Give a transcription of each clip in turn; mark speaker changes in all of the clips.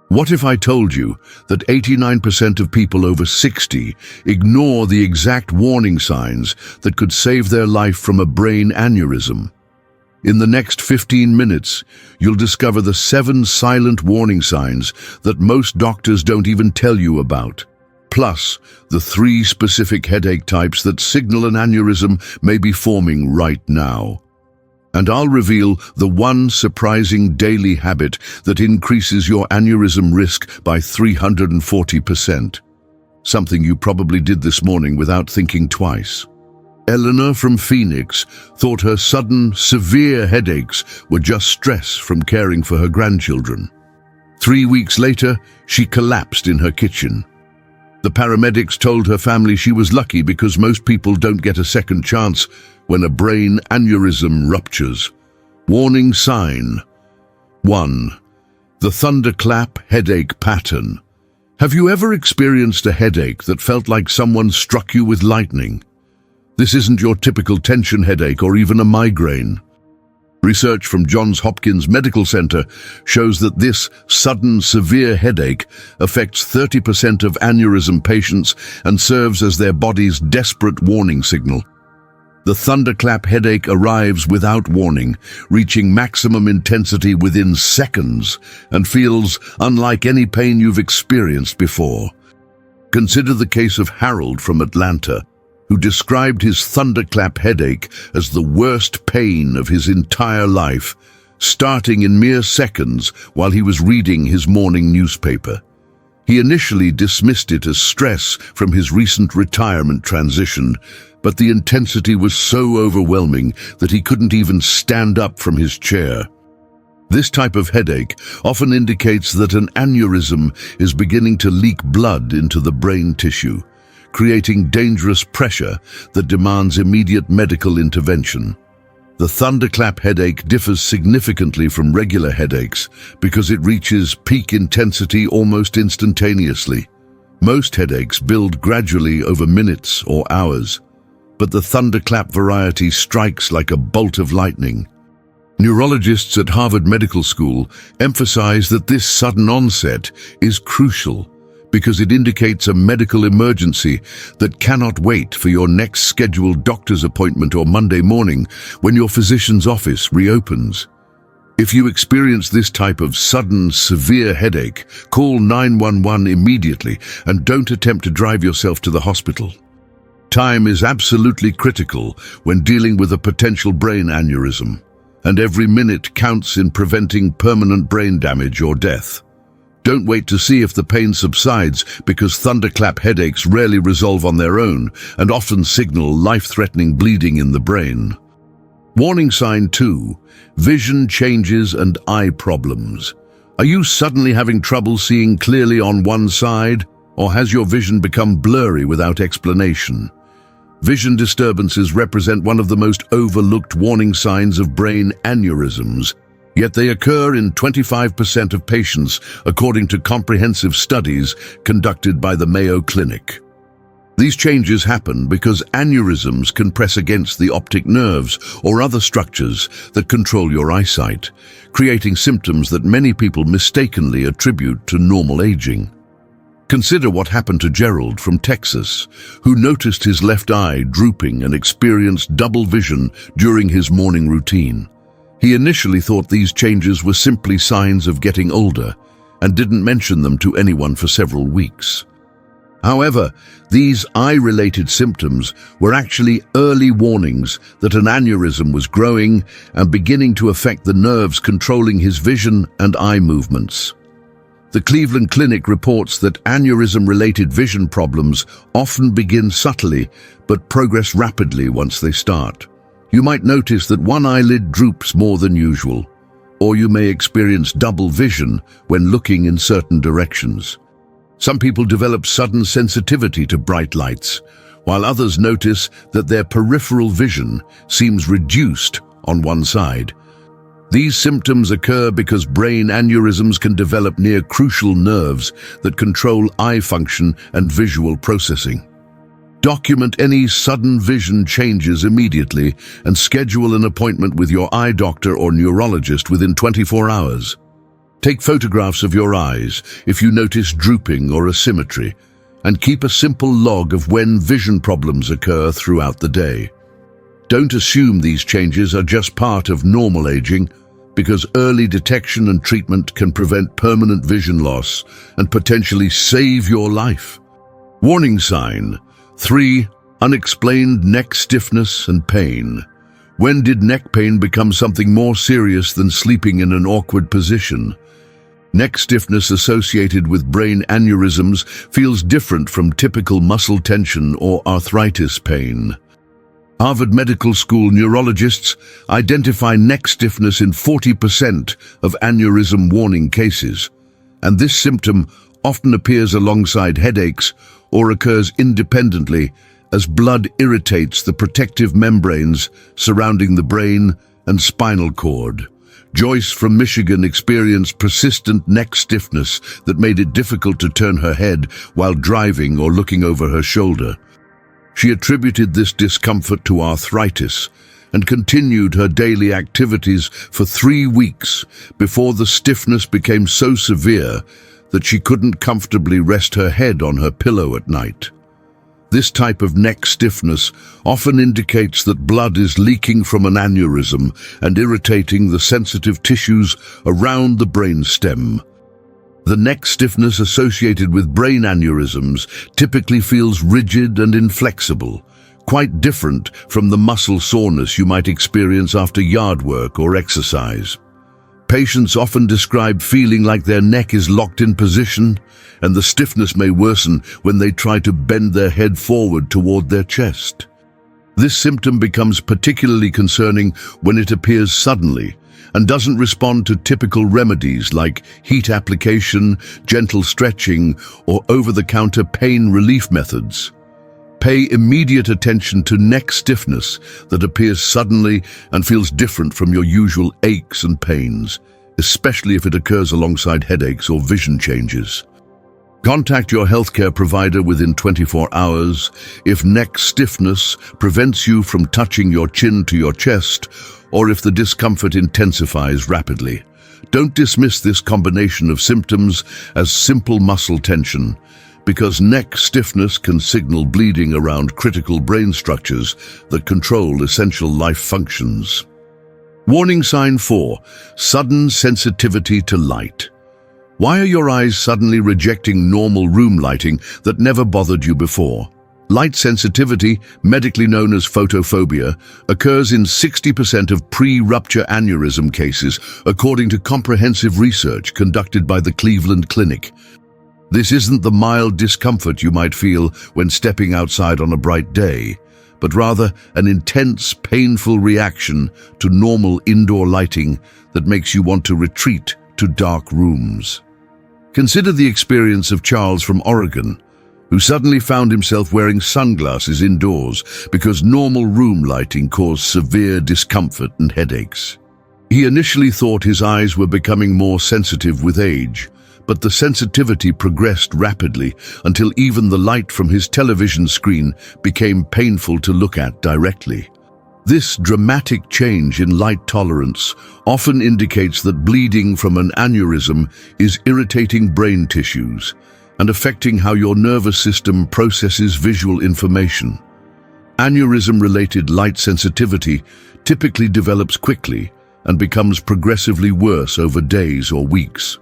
Speaker 1: What if I told you that 89% of people over 60 ignore the exact warning signs that could save their life from a brain aneurysm? In the next 15 minutes, you'll discover the 7 silent warning signs that most doctors don't even tell you about. Plus, the 3 specific headache types that signal an aneurysm may be forming right now. And I'll reveal the one surprising daily habit that increases your aneurysm risk by 340%. Something you probably did this morning without thinking twice. Eleanor from Phoenix thought her sudden, severe headaches were just stress from caring for her grandchildren. 3 weeks later, she collapsed in her kitchen. The paramedics told her family she was lucky because most people don't get a second chance when a brain aneurysm ruptures. Warning sign. 1. The thunderclap headache pattern. Have you ever experienced a headache that felt like someone struck you with lightning? This isn't your typical tension headache or even a migraine. Research from Johns Hopkins Medical Center shows that this sudden severe headache affects 30% of aneurysm patients and serves as their body's desperate warning signal. The thunderclap headache arrives without warning, reaching maximum intensity within seconds, and feels unlike any pain you've experienced before. Consider the case of Harold from Atlanta, who described his thunderclap headache as the worst pain of his entire life, starting in mere seconds while he was reading his morning newspaper. He initially dismissed it as stress from his recent retirement transition, but the intensity was so overwhelming that he couldn't even stand up from his chair. This type of headache often indicates that an aneurysm is beginning to leak blood into the brain tissue, creating dangerous pressure that demands immediate medical intervention. The thunderclap headache differs significantly from regular headaches because it reaches peak intensity almost instantaneously. Most headaches build gradually over minutes or hours, but the thunderclap variety strikes like a bolt of lightning. Neurologists at Harvard Medical School emphasize that this sudden onset is crucial because it indicates a medical emergency that cannot wait for your next scheduled doctor's appointment or Monday morning when your physician's office reopens. If you experience this type of sudden, severe headache, call 911 immediately and don't attempt to drive yourself to the hospital. Time is absolutely critical when dealing with a potential brain aneurysm, and every minute counts in preventing permanent brain damage or death. Don't wait to see if the pain subsides because thunderclap headaches rarely resolve on their own and often signal life-threatening bleeding in the brain. Warning sign 2. Vision changes and eye problems. Are you suddenly having trouble seeing clearly on one side, or has your vision become blurry without explanation? Vision disturbances represent one of the most overlooked warning signs of brain aneurysms, yet they occur in 25% of patients, according to comprehensive studies conducted by the Mayo Clinic. These changes happen because aneurysms can press against the optic nerves or other structures that control your eyesight, creating symptoms that many people mistakenly attribute to normal aging. Consider what happened to Gerald from Texas, who noticed his left eye drooping and experienced double vision during his morning routine. He initially thought these changes were simply signs of getting older and didn't mention them to anyone for several weeks. However, these eye-related symptoms were actually early warnings that an aneurysm was growing and beginning to affect the nerves controlling his vision and eye movements. The Cleveland Clinic reports that aneurysm-related vision problems often begin subtly but progress rapidly once they start. You might notice that one eyelid droops more than usual, or you may experience double vision when looking in certain directions. Some people develop sudden sensitivity to bright lights, while others notice that their peripheral vision seems reduced on one side. These symptoms occur because brain aneurysms can develop near crucial nerves that control eye function and visual processing. Document any sudden vision changes immediately and schedule an appointment with your eye doctor or neurologist within 24 hours. Take photographs of your eyes if you notice drooping or asymmetry, and keep a simple log of when vision problems occur throughout the day. Don't assume these changes are just part of normal aging, because early detection and treatment can prevent permanent vision loss and potentially save your life. Warning sign 3. Unexplained neck stiffness and pain. When did neck pain become something more serious than sleeping in an awkward position? Neck stiffness associated with brain aneurysms feels different from typical muscle tension or arthritis pain. Harvard Medical School neurologists identify neck stiffness in 40% of aneurysm warning cases, and this symptom often appears alongside headaches or occurs independently as blood irritates the protective membranes surrounding the brain and spinal cord. Joyce from Michigan experienced persistent neck stiffness that made it difficult to turn her head while driving or looking over her shoulder. She attributed this discomfort to arthritis and continued her daily activities for 3 weeks before the stiffness became so severe that she couldn't comfortably rest her head on her pillow at night. This type of neck stiffness often indicates that blood is leaking from an aneurysm and irritating the sensitive tissues around the brainstem. The neck stiffness associated with brain aneurysms typically feels rigid and inflexible, quite different from the muscle soreness you might experience after yard work or exercise. Patients often describe feeling like their neck is locked in position, and the stiffness may worsen when they try to bend their head forward toward their chest. This symptom becomes particularly concerning when it appears suddenly and doesn't respond to typical remedies like heat application, gentle stretching, or over-the-counter pain relief methods. Pay immediate attention to neck stiffness that appears suddenly and feels different from your usual aches and pains, especially if it occurs alongside headaches or vision changes. Contact your healthcare provider within 24 hours if neck stiffness prevents you from touching your chin to your chest, or if the discomfort intensifies rapidly. Don't dismiss this combination of symptoms as simple muscle tension, because neck stiffness can signal bleeding around critical brain structures that control essential life functions. Warning sign 4. Sudden sensitivity to light. Why are your eyes suddenly rejecting normal room lighting that never bothered you before? Light sensitivity, medically known as photophobia, occurs in 60% of pre-rupture aneurysm cases, according to comprehensive research conducted by the Cleveland Clinic. This isn't the mild discomfort you might feel when stepping outside on a bright day, but rather an intense, painful reaction to normal indoor lighting that makes you want to retreat to dark rooms. Consider the experience of Charles from Oregon, who suddenly found himself wearing sunglasses indoors because normal room lighting caused severe discomfort and headaches. He initially thought his eyes were becoming more sensitive with age, but the sensitivity progressed rapidly until even the light from his television screen became painful to look at directly. This dramatic change in light tolerance often indicates that bleeding from an aneurysm is irritating brain tissues and affecting how your nervous system processes visual information. Aneurysm-related light sensitivity typically develops quickly and becomes progressively worse over days or weeks.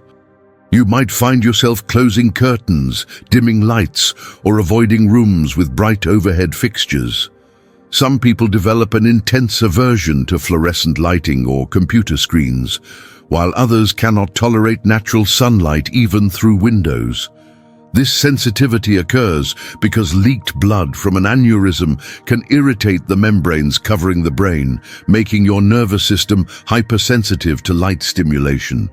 Speaker 1: You might find yourself closing curtains, dimming lights, or avoiding rooms with bright overhead fixtures. Some people develop an intense aversion to fluorescent lighting or computer screens, while others cannot tolerate natural sunlight even through windows. This sensitivity occurs because leaked blood from an aneurysm can irritate the membranes covering the brain, making your nervous system hypersensitive to light stimulation.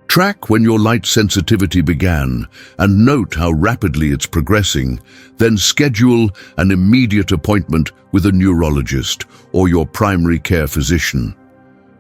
Speaker 1: Track when your light sensitivity began and note how rapidly it's progressing, then schedule an immediate appointment with a neurologist or your primary care physician.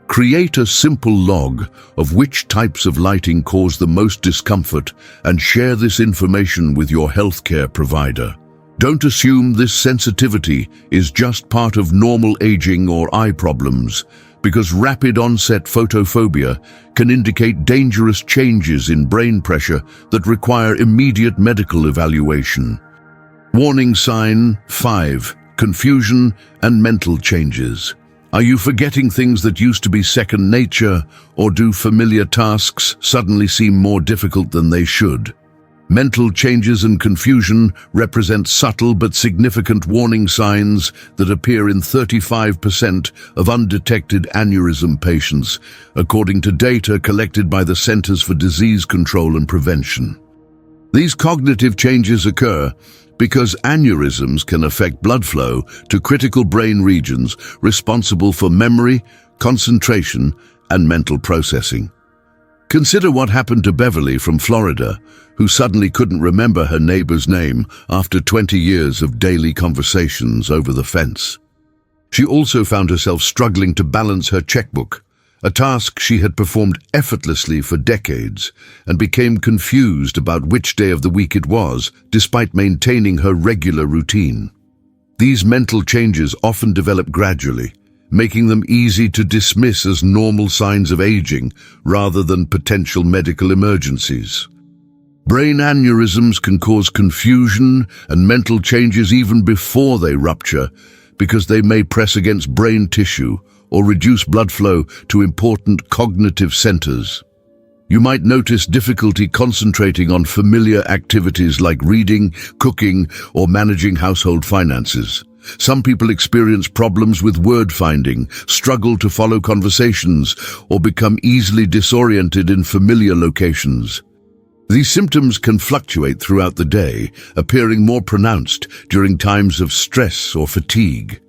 Speaker 1: Create a simple log of which types of lighting cause the most discomfort and share this information with your healthcare provider. Don't assume this sensitivity is just part of normal aging or eye problems, because rapid-onset photophobia can indicate dangerous changes in brain pressure that require immediate medical evaluation. Warning sign 5. Confusion and mental changes. Are you forgetting things that used to be second nature, or do familiar tasks suddenly seem more difficult than they should? Mental changes and confusion represent subtle but significant warning signs that appear in 35% of undetected aneurysm patients, according to data collected by the Centers for Disease Control and Prevention. These cognitive changes occur because aneurysms can affect blood flow to critical brain regions responsible for memory, concentration, and mental processing. Consider what happened to Beverly from Florida, who suddenly couldn't remember her neighbor's name after 20 years of daily conversations over the fence. She also found herself struggling to balance her checkbook, a task she had performed effortlessly for decades, and became confused about which day of the week it was, despite maintaining her regular routine. These mental changes often develop gradually, making them easy to dismiss as normal signs of aging rather than potential medical emergencies. Brain aneurysms can cause confusion and mental changes even before they rupture, because they may press against brain tissue or reduce blood flow to important cognitive centers. You might notice difficulty concentrating on familiar activities like reading, cooking, or managing household finances. Some people experience problems with word finding, struggle to follow conversations, or become easily disoriented in familiar locations. These symptoms can fluctuate throughout the day, appearing more pronounced during times of stress or fatigue.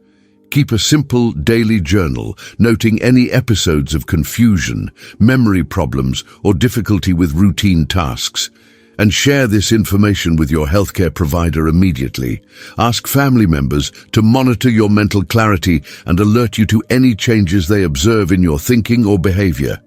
Speaker 1: Keep a simple daily journal, noting any episodes of confusion, memory problems, or difficulty with routine tasks. And share this information with your healthcare provider immediately. Ask family members to monitor your mental clarity and alert you to any changes they observe in your thinking or behavior.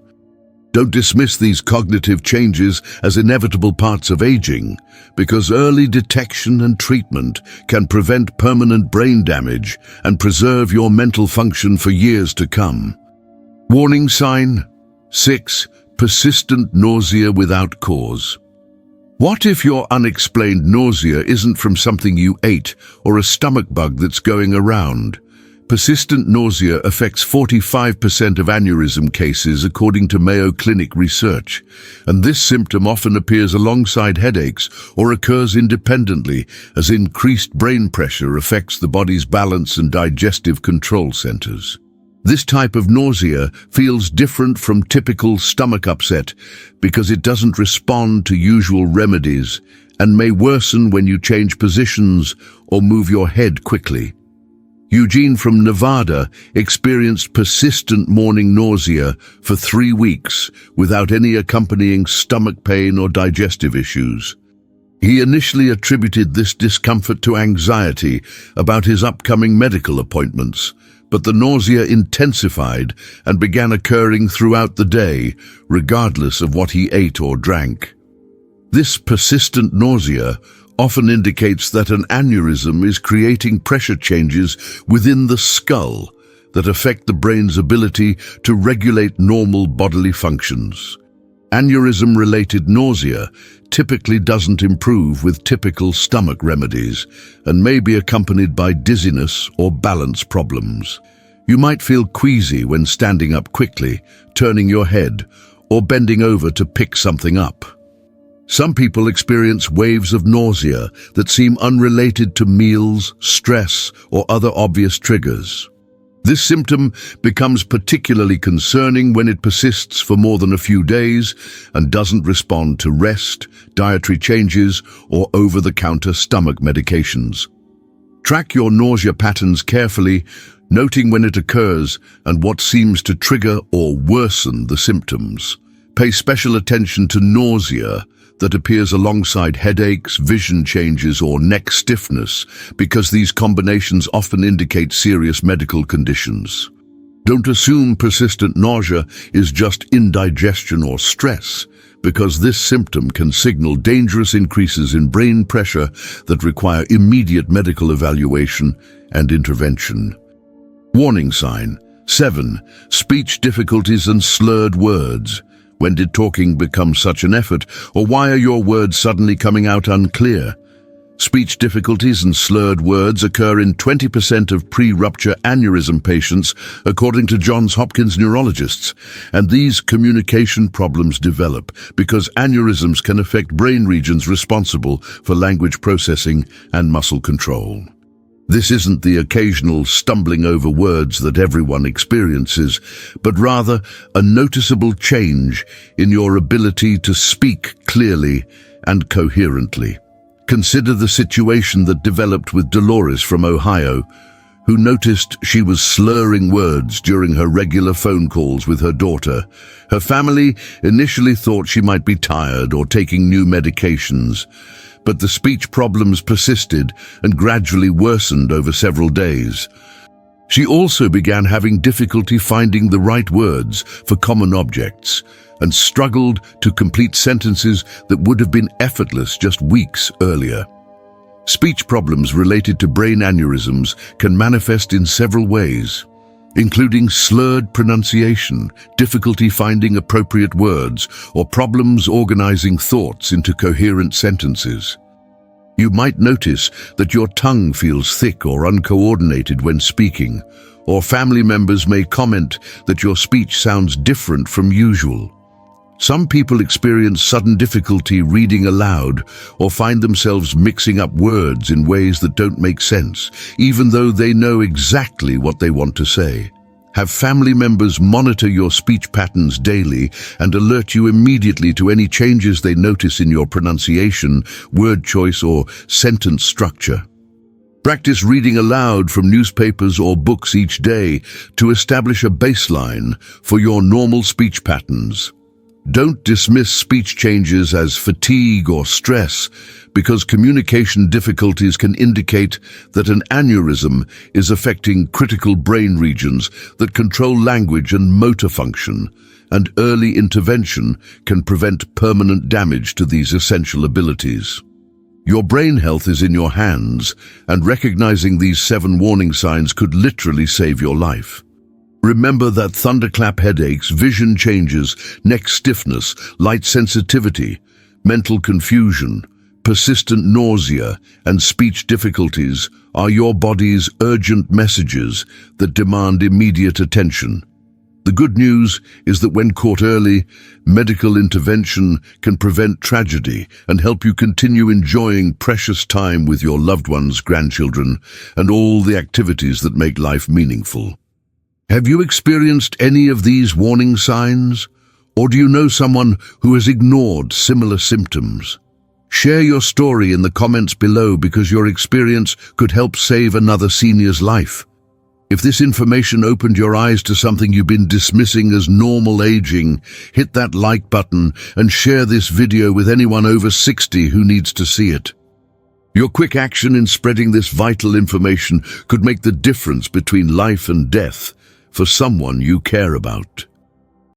Speaker 1: Don't dismiss these cognitive changes as inevitable parts of aging, because early detection and treatment can prevent permanent brain damage and preserve your mental function for years to come. Warning sign 6. Persistent nausea without cause. What if your unexplained nausea isn't from something you ate or a stomach bug that's going around? Persistent nausea affects 45% of aneurysm cases, according to Mayo Clinic research, and this symptom often appears alongside headaches or occurs independently as increased brain pressure affects the body's balance and digestive control centers. This type of nausea feels different from typical stomach upset because it doesn't respond to usual remedies and may worsen when you change positions or move your head quickly. Eugene from Nevada experienced persistent morning nausea for 3 weeks without any accompanying stomach pain or digestive issues. He initially attributed this discomfort to anxiety about his upcoming medical appointments, but the nausea intensified and began occurring throughout the day, regardless of what he ate or drank. This persistent nausea often indicates that an aneurysm is creating pressure changes within the skull that affect the brain's ability to regulate normal bodily functions. Aneurysm-related nausea typically doesn't improve with typical stomach remedies and may be accompanied by dizziness or balance problems. You might feel queasy when standing up quickly, turning your head, or bending over to pick something up. Some people experience waves of nausea that seem unrelated to meals, stress, or other obvious triggers. This symptom becomes particularly concerning when it persists for more than a few days and doesn't respond to rest, dietary changes, or over-the-counter stomach medications. Track your nausea patterns carefully, noting when it occurs and what seems to trigger or worsen the symptoms. Pay special attention to nausea that appears alongside headaches, vision changes, or neck stiffness, because these combinations often indicate serious medical conditions. Don't assume persistent nausea is just indigestion or stress, because this symptom can signal dangerous increases in brain pressure that require immediate medical evaluation and intervention. Warning sign 7. Speech difficulties and slurred words. When did talking become such an effort, or why are your words suddenly coming out unclear? Speech difficulties and slurred words occur in 20% of pre-rupture aneurysm patients, according to Johns Hopkins neurologists, and these communication problems develop because aneurysms can affect brain regions responsible for language processing and muscle control. This isn't the occasional stumbling over words that everyone experiences, but rather a noticeable change in your ability to speak clearly and coherently. Consider the situation that developed with Dolores from Ohio, who noticed she was slurring words during her regular phone calls with her daughter. Her family initially thought she might be tired or taking new medications, but the speech problems persisted and gradually worsened over several days. She also began having difficulty finding the right words for common objects and struggled to complete sentences that would have been effortless just weeks earlier. Speech problems related to brain aneurysms can manifest in several ways, including slurred pronunciation, difficulty finding appropriate words, or problems organizing thoughts into coherent sentences. You might notice that your tongue feels thick or uncoordinated when speaking, or family members may comment that your speech sounds different from usual. Some people experience sudden difficulty reading aloud or find themselves mixing up words in ways that don't make sense, even though they know exactly what they want to say. Have family members monitor your speech patterns daily and alert you immediately to any changes they notice in your pronunciation, word choice, or sentence structure. Practice reading aloud from newspapers or books each day to establish a baseline for your normal speech patterns. Don't dismiss speech changes as fatigue or stress, because communication difficulties can indicate that an aneurysm is affecting critical brain regions that control language and motor function, and early intervention can prevent permanent damage to these essential abilities. Your brain health is in your hands, and recognizing these 7 warning signs could literally save your life. Remember that thunderclap headaches, vision changes, neck stiffness, light sensitivity, mental confusion, persistent nausea, and speech difficulties are your body's urgent messages that demand immediate attention. The good news is that when caught early, medical intervention can prevent tragedy and help you continue enjoying precious time with your loved ones, grandchildren, and all the activities that make life meaningful. Have you experienced any of these warning signs? Or do you know someone who has ignored similar symptoms? Share your story in the comments below, because your experience could help save another senior's life. If this information opened your eyes to something you've been dismissing as normal aging, hit that like button and share this video with anyone over 60 who needs to see it. Your quick action in spreading this vital information could make the difference between life and death for someone you care about.